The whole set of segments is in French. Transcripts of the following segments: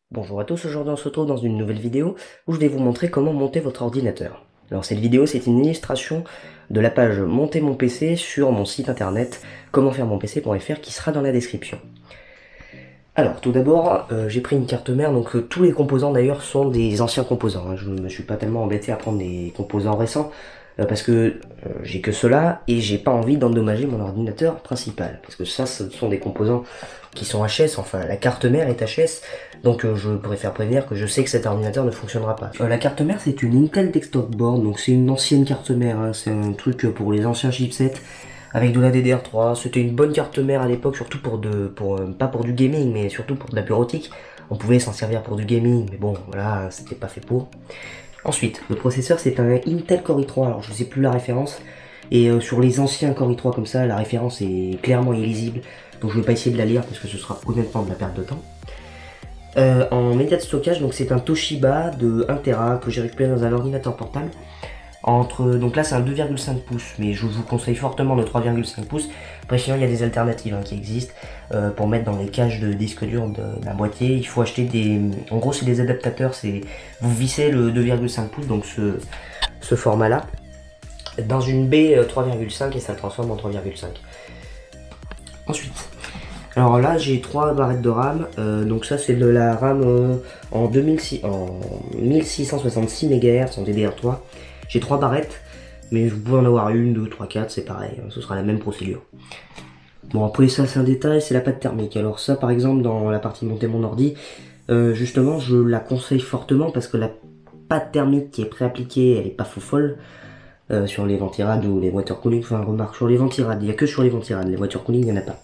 Bonjour à tous, aujourd'hui on se retrouve dans une nouvelle vidéo où je vais vous montrer comment monter votre ordinateur. Alors cette vidéo c'est une illustration de la page monter mon PC sur mon site internet commentfairemonpc.fr qui sera dans la description. Alors tout d'abord j'ai pris une carte mère, donc tous les composants d'ailleurs sont des anciens composants, hein. Je ne me suis pas tellement embêté à prendre des composants récents parce que j'ai que cela et j'ai pas envie d'endommager mon ordinateur principal parce que ça ce sont des composants qui sont HS, enfin la carte mère est HS, donc je préfère prévenir que je sais que cet ordinateur ne fonctionnera pas. La carte mère c'est une Intel Desktop Board, donc c'est une ancienne carte mère, hein. C'est un truc pour les anciens chipsets avec de la DDR3, c'était une bonne carte mère à l'époque, surtout pas pour du gaming, mais surtout pour de la bureautique. On pouvait s'en servir pour du gaming, mais bon, voilà, c'était pas fait pour. Ensuite, le processeur c'est un Intel Core i3, alors je sais plus la référence, et sur les anciens Core i3 comme ça, la référence est clairement illisible, donc je vais pas essayer de la lire parce que ce sera honnêtement de la perte de temps. En média de stockage, donc c'est un Toshiba de 1 Tera que j'ai récupéré dans un ordinateur portable. Donc là c'est un 2,5 pouces, mais je vous conseille fortement le 3,5 pouces. Après sinon il y a des alternatives hein, qui existent pour mettre dans les caches de disque dur d'un boîtier. Il faut acheter des... En gros c'est des adaptateurs, vous vissez le 2,5 pouces, donc ce format là, dans une baie 3,5 et ça le transforme en 3,5. Ensuite, alors là j'ai 3 barrettes de RAM, donc ça c'est de la RAM en 1666 MHz en DDR3. J'ai 3 barrettes, mais vous pouvez en avoir une, 2, 3, 4, c'est pareil, hein, ce sera la même procédure. Bon après ça c'est un détail, c'est la pâte thermique. Alors ça par exemple dans la partie monter mon ordi, justement je la conseille fortement parce que la pâte thermique qui est préappliquée, elle est pas fou folle. Sur les ventirades ou les water cooling, enfin remarque sur les ventirades, il n'y a que sur les ventirades, les water cooling il n'y en a pas.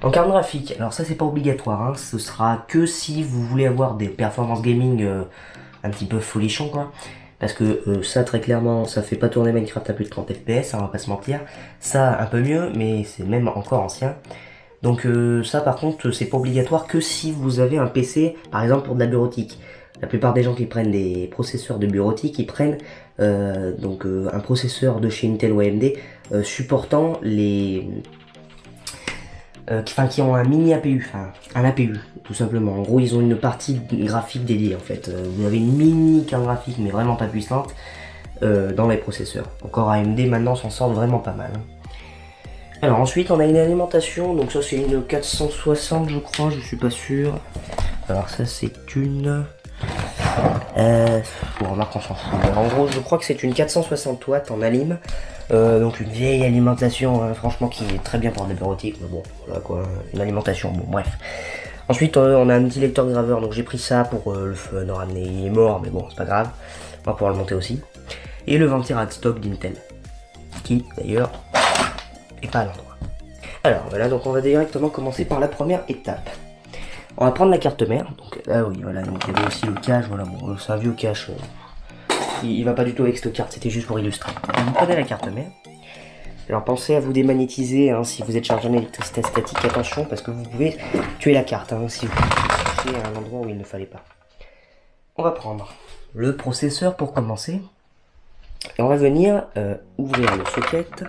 En carte graphique, alors ça c'est pas obligatoire, hein, ce sera que si vous voulez avoir des performances gaming un petit peu folichon quoi. Parce que ça très clairement ça fait pas tourner Minecraft à plus de 30 FPS, hein, on va pas se mentir. Ça un peu mieux, mais c'est même encore ancien. Donc ça par contre c'est pas obligatoire que si vous avez un PC par exemple pour de la bureautique. La plupart des gens qui prennent des processeurs de bureautique, ils prennent un processeur de chez Intel ou AMD supportant les qui ont un mini APU, enfin un APU tout simplement. En gros ils ont une partie graphique dédiée en fait. Vous avez une mini carte graphique mais vraiment pas puissante dans les processeurs. Encore AMD maintenant s'en sort vraiment pas mal, hein. Alors ensuite on a une alimentation, donc ça c'est une 460 je crois, je suis pas sûr. Alors ça c'est une... bon remarque on s'en fout. En gros je crois que c'est une 460 watts en alim. Donc une vieille alimentation, hein, franchement qui est très bien pour la bureautique, mais bon, voilà quoi, une alimentation, bon bref. Ensuite on a un petit lecteur graveur, donc j'ai pris ça pour le fun, ramener, il est mort, mais bon c'est pas grave, on va pouvoir le monter aussi. Et le ventirad stock d'Intel, qui d'ailleurs est pas à l'endroit. Alors voilà, donc on va directement commencer par la première étape. On va prendre la carte mère, donc ah oui voilà, donc il y avait aussi le cache, voilà, bon c'est un vieux cache. Il va pas du tout avec cette carte, c'était juste pour illustrer. Vous prenez la carte mère. Alors pensez à vous démagnétiser hein, si vous êtes chargé en électricité statique, attention parce que vous pouvez tuer la carte hein, si vous cherchez à un endroit où il ne fallait pas. On va prendre le processeur pour commencer. Et on va venir ouvrir le socket.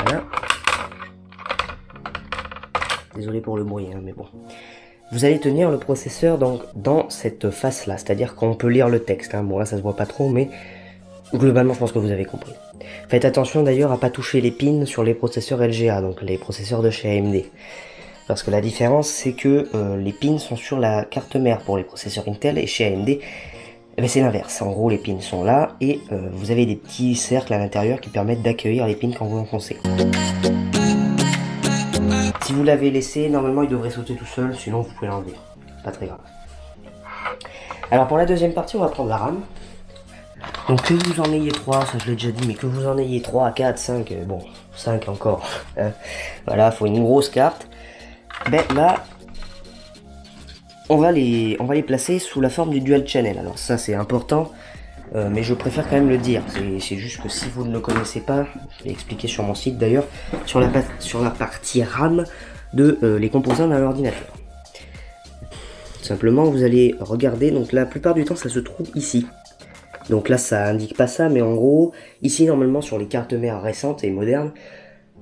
Voilà. Désolé pour le bruit, hein, mais bon. Vous allez tenir le processeur donc dans cette face là, c'est-à-dire qu'on peut lire le texte, hein. Bon là ça se voit pas trop mais globalement je pense que vous avez compris. Faites attention d'ailleurs à pas toucher les pins sur les processeurs LGA, donc les processeurs de chez AMD. Parce que la différence c'est que les pins sont sur la carte mère pour les processeurs Intel et chez AMD c'est l'inverse. En gros les pins sont là et vous avez des petits cercles à l'intérieur qui permettent d'accueillir les pins quand vous enfoncez. Si vous l'avez laissé, normalement il devrait sauter tout seul, sinon vous pouvez l'enlever. Pas très grave. Alors pour la deuxième partie, on va prendre la RAM. Donc que vous en ayez 3, ça je l'ai déjà dit, mais que vous en ayez 3, 4, 5, bon, 5 encore. Voilà, faut une grosse carte. Ben là, on va les placer sous la forme du dual channel. Alors ça c'est important, mais je préfère quand même le dire. C'est juste que si vous ne le connaissez pas, je l'ai expliqué sur mon site d'ailleurs, sur la partie RAM de les composants d'un ordinateur. Simplement vous allez regarder, donc la plupart du temps ça se trouve ici. Donc là ça indique pas ça, mais en gros, ici normalement sur les cartes mères récentes et modernes,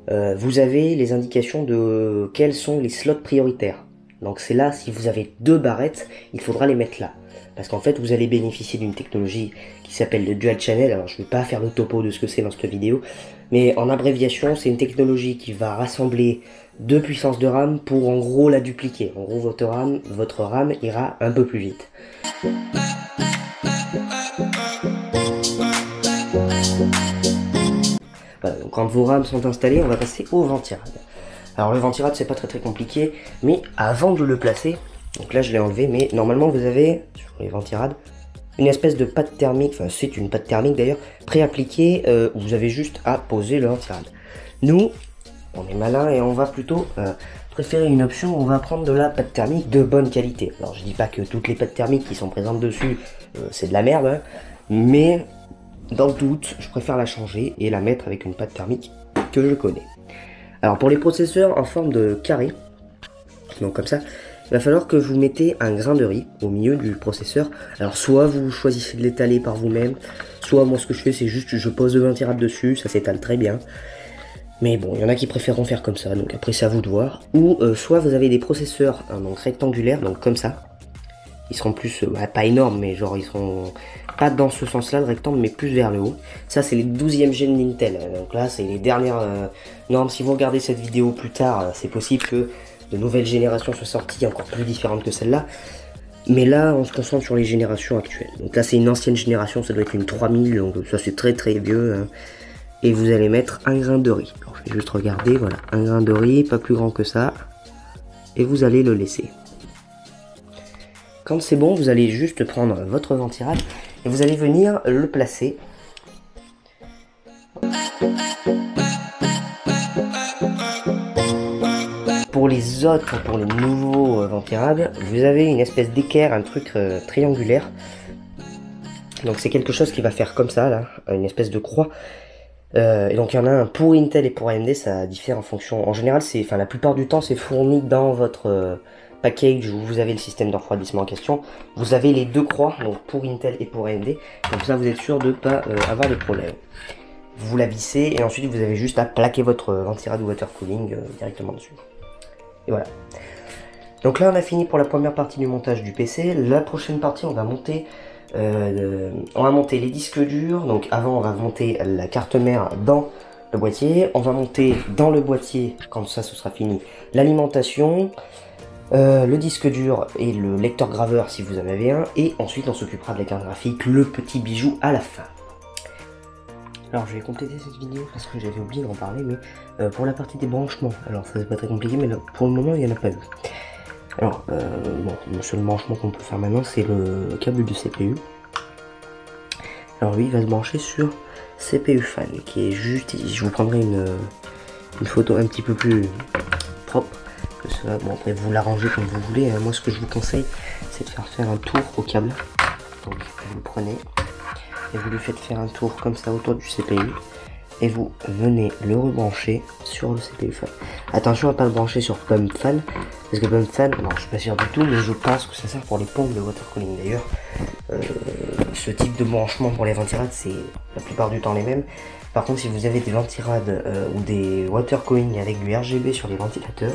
vous avez les indications de quels sont les slots prioritaires. Donc c'est là, si vous avez 2 barrettes, il faudra les mettre là. Parce qu'en fait, vous allez bénéficier d'une technologie qui s'appelle le Dual Channel. Alors je ne vais pas faire le topo de ce que c'est dans cette vidéo, mais en abréviation, c'est une technologie qui va rassembler 2 puissances de RAM pour en gros la dupliquer. En gros, votre RAM ira un peu plus vite. Voilà, donc quand vos RAM sont installés, on va passer au ventirad. Alors le ventirad, c'est pas très compliqué, mais avant de le placer, donc là je l'ai enlevé, mais normalement vous avez, sur les ventirad, une espèce de pâte thermique, enfin c'est une pâte thermique d'ailleurs, pré-appliquée, où vous avez juste à poser le ventirad. Nous, on est malin et on va plutôt préférer une option où on va prendre de la pâte thermique de bonne qualité. Alors je dis pas que toutes les pâtes thermiques qui sont présentes dessus, c'est de la merde, hein, mais dans le doute, je préfère la changer et la mettre avec une pâte thermique que je connais. Alors pour les processeurs en forme de carré, donc comme ça, il va falloir que vous mettez un grain de riz au milieu du processeur. Alors soit vous choisissez de l'étaler par vous-même, soit moi ce que je fais c'est juste je pose le ventirad dessus, ça s'étale très bien. Mais bon, il y en a qui préféreront faire comme ça, donc après c'est à vous de voir. Ou soit vous avez des processeurs donc rectangulaires, donc comme ça. Ils seront plus, pas énormes, mais genre ils seront pas dans ce sens-là, le rectangle, mais plus vers le haut. Ça, c'est les 12e gènes d'Intel. Donc là, c'est les dernières normes. Si vous regardez cette vidéo plus tard, c'est possible que de nouvelles générations soient sorties, encore plus différentes que celle-là. Mais là, on se concentre sur les générations actuelles. Donc là, c'est une ancienne génération, ça doit être une 3000, donc ça c'est très vieux. Hein. Et vous allez mettre un grain de riz. Alors, je vais juste regarder, voilà, un grain de riz, pas plus grand que ça. Et vous allez le laisser. Quand c'est bon, vous allez juste prendre votre ventirad et vous allez venir le placer. Pour les autres, pour les nouveaux ventirad, vous avez une espèce d'équerre, un truc triangulaire. Donc c'est quelque chose qui va faire comme ça, là, une espèce de croix. Et donc il y en a un pour Intel et pour AMD, ça diffère en fonction. En général, la plupart du temps, c'est fourni dans votre package où vous avez le système de refroidissement en question. Vous avez les 2 croix, donc pour Intel et pour AMD. Comme ça, vous êtes sûr de ne pas avoir de problème. Vous la vissez et ensuite vous avez juste à plaquer votre ventirad ou water cooling directement dessus. Et voilà. Donc là, on a fini pour la première partie du montage du PC. La prochaine partie, on va monter les disques durs. Donc avant, on va monter la carte mère dans le boîtier. On va monter dans le boîtier, quand ça ce sera fini, l'alimentation, le disque dur et le lecteur graveur si vous en avez un. Et ensuite, on s'occupera de la carte graphique, le petit bijou à la fin. Alors je vais compléter cette vidéo parce que j'avais oublié d'en parler, mais pour la partie des branchements, alors ça c'est pas très compliqué, mais là, pour le moment il n'y en a pas eu. Alors, bon, le seul branchement qu'on peut faire maintenant, c'est le câble du CPU. Alors lui, il va se brancher sur CPU fan, qui est juste ici. Je vous prendrai une photo un petit peu plus propre que ça. Bon, après, vous l'arrangez comme vous voulez. Hein. Moi, ce que je vous conseille, c'est de faire un tour au câble. Donc, vous le prenez et vous lui faites faire un tour comme ça autour du CPU. Et vous venez le rebrancher sur le CPU fan. Attention à ne pas le brancher sur pump fan, parce que pump fan, non je suis pas sûr du tout, mais je pense que ça sert pour les pompes de water cooling. D'ailleurs, ce type de branchement pour les ventirad, c'est la plupart du temps les mêmes. Par contre, si vous avez des ventirad ou des water cooling avec du RGB sur les ventilateurs,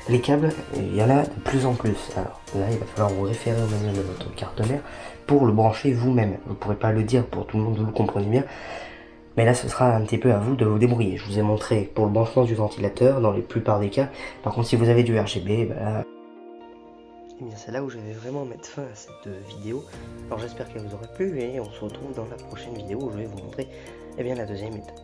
les câbles, il y en a de plus en plus. Alors là, il va falloir vous référer au manuel de votre carte mère pour le brancher vous-même. Vous ne pourrez pas le dire pour tout le monde, vous le comprenez bien. Mais là, ce sera un petit peu à vous de vous débrouiller. Je vous ai montré pour le branchement du ventilateur dans la plupart des cas. Par contre, si vous avez du RGB, bah là... Et bien, c'est là où je vais vraiment mettre fin à cette vidéo. Alors, j'espère qu'elle vous aura plu et on se retrouve dans la prochaine vidéo où je vais vous montrer la deuxième étape.